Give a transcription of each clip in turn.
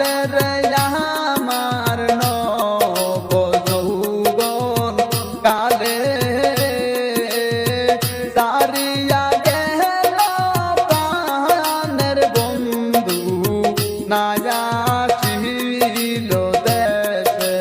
কালে রে আমার নব যৌবন কালে সারিয়া গেল প্রাণের বন্ধু নায়া ছিল দেশে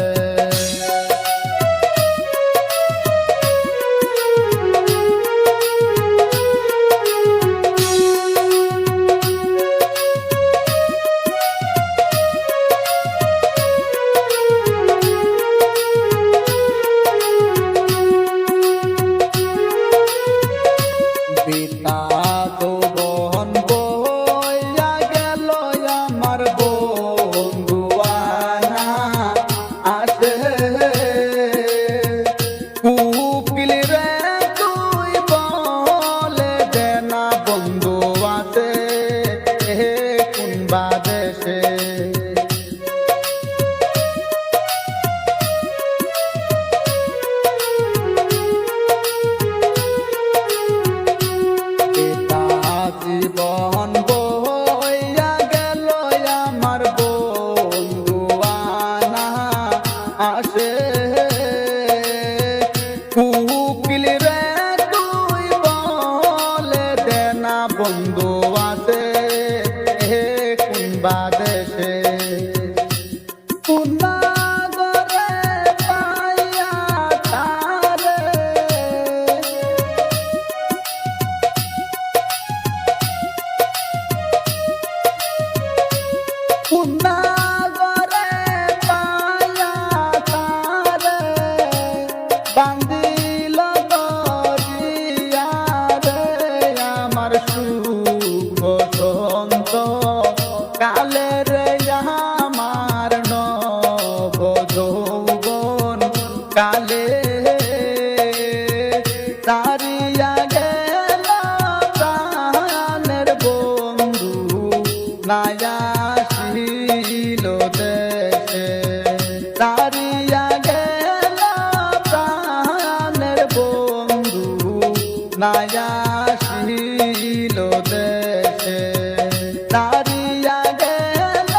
পিতা যৌবন বইয়া গেল আমার বন্ধু আনা আসে কুকিল রে তুই বলে দে না বন্ধু আছে কোন বাদেশে জীবন বইয়া গেল আমার বন্ধু আনা আসে কুকিল রে তুই বলে দে না বন্ধু আছে কোন বাদেশে পুনাগরে পায়া তারে বান্দিল দরিয়া রে আমার সুখ সন্ত কালে রে আমার নব যৌবন কালে সারিয়া গেল প্রাণের বন্ধু নায়া ছিল দেশে সারিয়া গেল প্রাণের বন্ধু নায়া ছিল দেশে সারিয়া গেল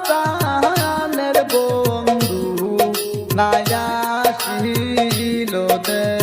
প্রাণের বন্ধু নায়া ছিল দেশে।